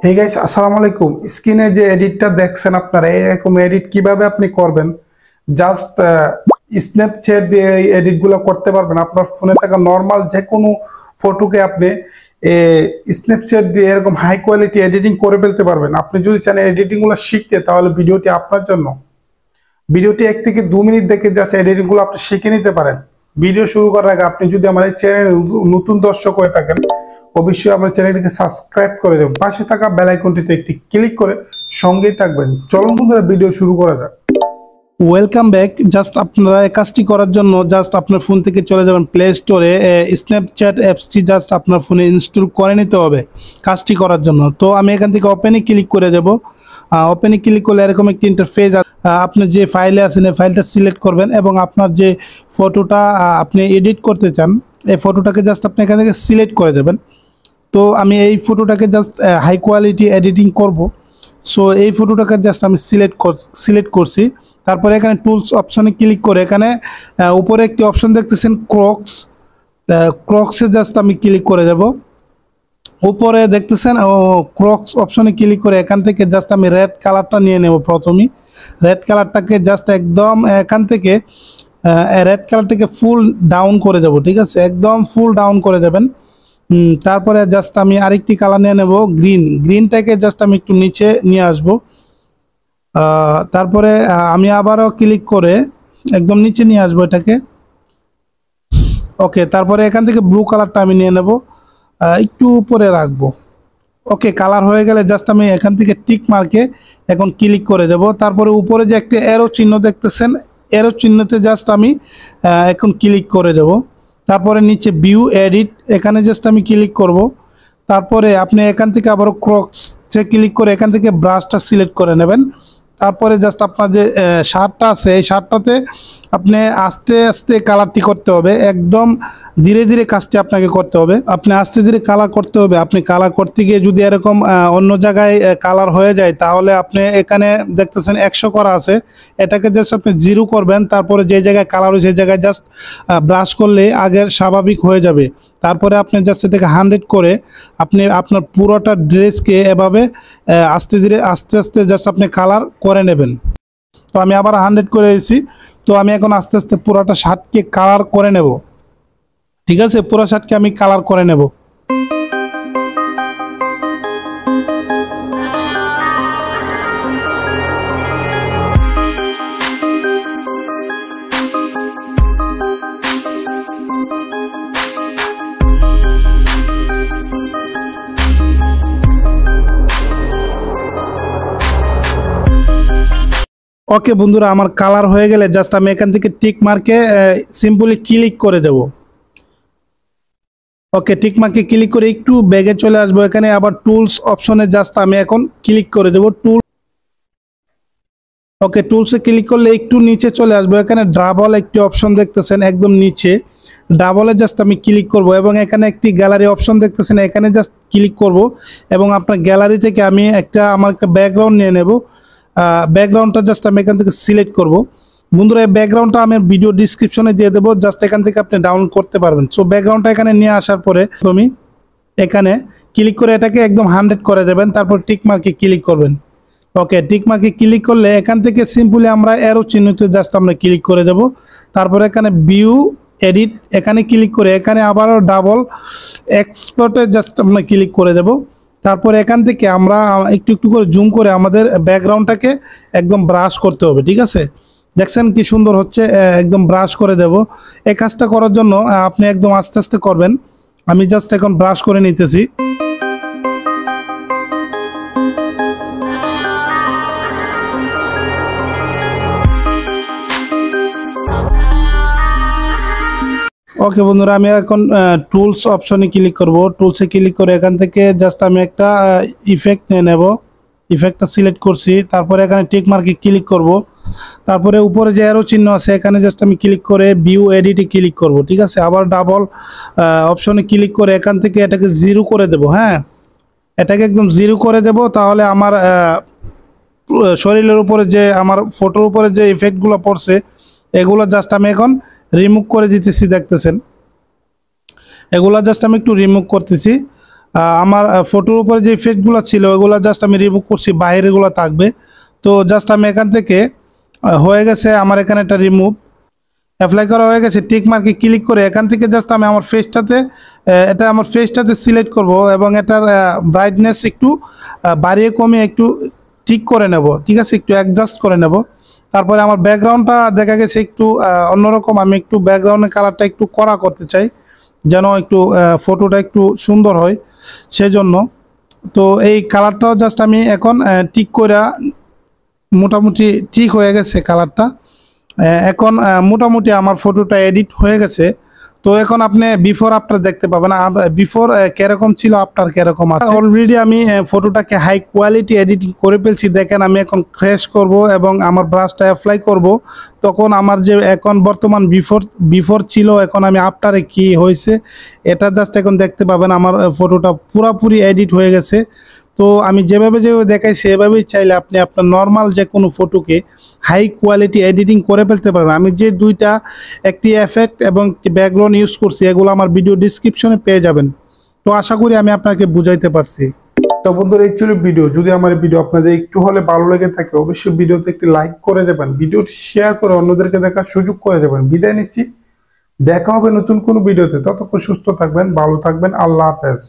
Hey guys, আসসালামু আলাইকুম। স্ক্রিনে যে এডিটটা দেখছেন আপনারা, এরকম এডিট কিভাবে আপনি করবেন, জাস্ট স্ন্যাপচ্যাট দিয়ে এই এডিটগুলো করতে পারবেন। আপনার ফোনে থাকা নর্মাল যে কোনো ফটোকে আপনি স্ন্যাপচ্যাট দিয়ে এরকম হাই কোয়ালিটি এডিটিং করে ফেলতে পারবেন। আপনি যদি চান এডিটিংগুলো শিখতে, তাহলে ভিডিওটি আপনার জন্য। ভিডিওটি 1 থেকে 2 মিনিট দেখে জাস্ট এডিটিংগুলো আপনি শিখে নিতে পারেন। ভিডিও শুরু করার আগে আপনি যদি আমার এই চ্যানেলে নতুন দর্শক হয়ে থাকেন, অবশ্যই আমার চ্যানেলটিকে সাবস্ক্রাইব করে দেবেন। পাশে থাকা বেল আইকনটিতে একটি ক্লিক করে সঙ্গেই থাকবেন। চলুন বন্ধুরা, ভিডিও শুরু করা যাক। Welcome back. জাস্ট আপনারা এই কাজটি করার জন্য জাস্ট আপনার ফোন থেকে চলে যাবেন প্লে স্টোরে। স্ন্যাপচ্যাট অ্যাপসটি জাস্ট আপনার ফোনে ইনস্টল করে নিতে হবে কাজটি করার জন্য। তো আমি এখান থেকে ওপেনে ক্লিক করে যাব। ওপেনে ক্লিক করলে এরকম একটি ইন্টারফেস, আপনি যে ফাইলে আছেন এই ফাইলটা সিলেক্ট করবেন এবং আপনার যে ফটোটা আপনি এডিট করতে চান এই ফটোটাকে জাস্ট আপনি এখান থেকে সিলেক্ট করে দেবেন। তো আমি এই ফটোটাকে জাস্ট হাই কোয়ালিটি এডিটিং করব। সো এই ফটোটাকে জাস্ট আমি সিলেক্ট করছি। তারপরে এখানে টুলস অপশনে ক্লিক করে এখানে উপরে একটি অপশন দেখতেছেন ক্রক্সে জাস্ট আমি ক্লিক করে যাব। উপরে দেখতেছেন ক্রক্স অপশনে ক্লিক করে এখান থেকে জাস্ট আমি রেড কালারটা নিয়ে নেব। প্রথমেই রেড কালারটাকে জাস্ট একদম এখান থেকে রেড কালারটাকে ফুল ডাউন করে যাব। ঠিক আছে, একদম ফুল ডাউন করে দেবেন। তারপরে জাস্ট আমি আরেকটি কালার নিয়ে নেব গ্রিনটাকে জাস্ট আমি একটু নিচে নিয়ে আসব। তারপরে আমি আবারও ক্লিক করে একদম নিচে নিয়ে আসবো এটাকে। ওকে, তারপরে এখান থেকে ব্লু কালারটা আমি নিয়ে নেব, একটু উপরে রাখবো। ওকে, কালার হয়ে গেলে জাস্ট আমি এখান থেকে টিক মার্কে এখন ক্লিক করে দেব। তারপরে উপরে যে একটা অ্যারো চিহ্ন দেখতেছেন, অ্যারো চিহ্নতে জাস্ট আমি এখন ক্লিক করে দেব। তারপরে নিচে ভিউ এডিট এখানে জাস্ট আমি ক্লিক করব। তারপরে আপনি এখান থেকে আবারও ক্রক্সে ক্লিক করে এখান থেকে ব্রাশটা সিলেক্ট করে নেবেন। তারপরে জাস্ট আপনার যে শার্টটা আছে এই শার্টটাতে আপনি আস্তে আস্তে কালারটি করতে হবে, একদম ধীরে ধীরে কাজটি আপনাকে করতে হবে। আপনি আস্তে ধীরে কালার করতে হবে। আপনি কালার করতে গিয়ে যদি এরকম অন্য জায়গায় কালার হয়ে যায়, তাহলে আপনি এখানে দেখতেছেন 100 করা আছে, এটাকে জাস্ট আপনি 0 করবেন। তারপরে যে জায়গায় কালার হয় সেই জায়গায় জাস্ট ব্রাশ করলে আগের স্বাভাবিক হয়ে যাবে। তারপরে আপনি জাস্ট এটাকে 100 করে আপনি আপনার পুরোটা ড্রেসকে এভাবে আস্তে আস্তে জাস্ট আপনি কালার করে নেবেন। তো আমি আবার 100 করে দিয়েছি। তো আমি এখন আস্তে আস্তে পুরোটা শার্টকে কালার করে নেব। ঠিক আছে, পুরো শার্টকে আমি কালার করে নেব। ওকে বন্ধুরা, আমার কালার হয়ে গেলে জাস্ট আমি এখান থেকে টিক মার্কে সিম্পলি ক্লিক করে দেব। ওকে, টিক মার্কে ক্লিক করে একটু ব্যাগে চলে আসবো। এখানে আবার টুলস অপশনে জাস্ট আমি এখন ক্লিক করে দেব। ওকে, টুলসে ক্লিক করলে একটু নিচে চলে আসবো। এখানে ডাবল একটি অপশন দেখতেছেন একদম নিচে, ডাবলে জাস্ট আমি ক্লিক করব এবং এখানে একটি গ্যালারি অপশন দেখতেছেন, এখানে জাস্ট ক্লিক করব এবং আপনার গ্যালারি থেকে আমি আমার একটা ব্যাকগ্রাউন্ড নিয়ে নেব। ব্যাকগ্রাউন্ডটা জাস্ট আমি এখান থেকে সিলেক্ট করব। বন্ধুরা, এই ব্যাকগ্রাউন্ডটা আমি ভিডিও ডিসক্রিপশনে দিয়ে দেবো, জাস্ট এখান থেকে আপনি ডাউনলোড করতে পারবেন। সো ব্যাকগ্রাউন্ডটা এখানে নিয়ে আসার পরে তুমি এখানে ক্লিক করে এটাকে একদম 100 করে দেবেন। তারপর টিক মার্কে ক্লিক করবেন। ওকে, টিক মার্কে ক্লিক করলে এখান থেকে সিম্পলি আমরা অ্যারো চিহ্নতে জাস্ট আমরা ক্লিক করে দেব। তারপর এখানে ভিউ এডিট এখানে ক্লিক করে এখানে আবারও ডাবল এক্সপোর্টে জাস্ট আমরা ক্লিক করে দেব। তারপর এখান থেকে আমরা একটু একটু করে জুম করে আমাদের ব্যাকগ্রাউন্ডটাকে একদম ব্রাশ করতে হবে। ঠিক আছে, দেখছেন কি সুন্দর হচ্ছে, একদম ব্রাশ করে দেব। এই কাজটা করার জন্য আপনি একদম আস্তে আস্তে করবেন। আমি জাস্ট এখন ব্রাশ করে নিতেছি। ওকে বন্ধুরা, আমি এখন টুলস অপশনে ক্লিক করব। টুলসে ক্লিক করে এখান থেকে জাস্ট আমি একটা ইফেক্ট নিয়ে নেব। ইফেক্টটা সিলেক্ট করছি। তারপরে এখানে টিক মার্কে ক্লিক করব। তারপরে উপরে যে অ্যারো চিহ্ন আছে এখানে জাস্ট আমি ক্লিক করে ভিউ এডিটে ক্লিক করব। ঠিক আছে, আবার ডাবল অপশনে ক্লিক করে এখান থেকে এটাকে 0 করে দেব। হ্যাঁ, এটাকে একদম 0 করে দেব। তাহলে আমার শরীরের উপরে যে আমার ফটোর উপরে যে ইফেক্টগুলো পড়ছে এগুলো জাস্ট আমি এখন রিমুভ করে দিতেছি। দেখতেছেন এগুলা জাস্ট আমি একটু রিমুভ করতেছি। আমার ফটোর উপরে যে ইফেক্টগুলো ছিল ওগুলো জাস্ট আমি রিমুভ করছি, বাইরেগুলো থাকবে। তো জাস্ট আমি এখান থেকে হয়ে গেছে আমার এখানে একটা রিমুভ অ্যাপ্লাই করা হয়ে গেছে। টিক মার্কে ক্লিক করে এখান থেকে জাস্ট আমি আমার ফেসটাতে এটা আমার ফেসটাতে সিলেক্ট করব এবং এটার ব্রাইটনেস একটু বাড়িয়ে কমিয়ে একটু ঠিক করে নেব, ঠিক আছে, একটু অ্যাডজাস্ট করে নেব। তারপরে আমার ব্যাকগ্রাউন্ডটা দেখা গেছে একটু অন্যরকম, আমি একটু ব্যাকগ্রাউন্ডের কালারটা একটু কড়া করতে চাই যেন একটু ফটোটা একটু সুন্দর হয় সেজন্য। তো এই কালারটাও জাস্ট আমি এখন ঠিক করে মোটামুটি ঠিক হয়ে গেছে কালারটা। এখন মোটামুটি আমার ফটোটা এডিট হয়ে গেছে। তো এখন আপনি বিফোর আফটার দেখতে পাবেন, বিফোর কিরকম ছিল আফটার কিরকম আছে। অলরেডি আমি ফটোটাকে হাই কোয়ালিটি এডিটিং করে ফেলছি। দেখেন আমি এখন ক্র্যাশ করব এবং আমার ব্রাশটা অ্যাপ্লাই করব, তখন আমার যে এখন বর্তমান বিফোর ছিল এখন আমি আফটারে কি হয়েছে এটা জাস্ট এখন দেখতে পাবেন। আমার ফটোটা পুরাপুরি এডিট হয়ে গেছে। তো আমি যেভাবে দেখাইছি এভাবেই চাইলে আপনি আপনার নর্মাল যে কোনো ফটোকে হাই কোয়ালিটি এডিটিং করে ফেলতে পারবেন। আমি যে দুইটা একটি এফেক্ট এবং একটি ব্যাকগ্রাউন্ড ইউজ করছি এগুলো আমার ভিডিও ডিসক্রিপশনে পেয়ে যাবেন। তো আশা করি আমি আপনাকে বুঝাইতে পারছি। তো বন্ধুরা, অ্যাকচুয়ালি যদি আমার ভিডিও আপনাদের একটু হলে ভালো লেগে থাকে অবশ্যই ভিডিওতে একটি লাইক করে দেবেন, ভিডিওটি শেয়ার করে অন্যদেরকে দেখার সুযোগ করে দেবেন। বিদায় নিচ্ছি, দেখা হবে নতুন কোনো ভিডিওতে। ততক্ষণ সুস্থ থাকবেন, ভালো থাকবেন, আল্লাহ হাফেজ।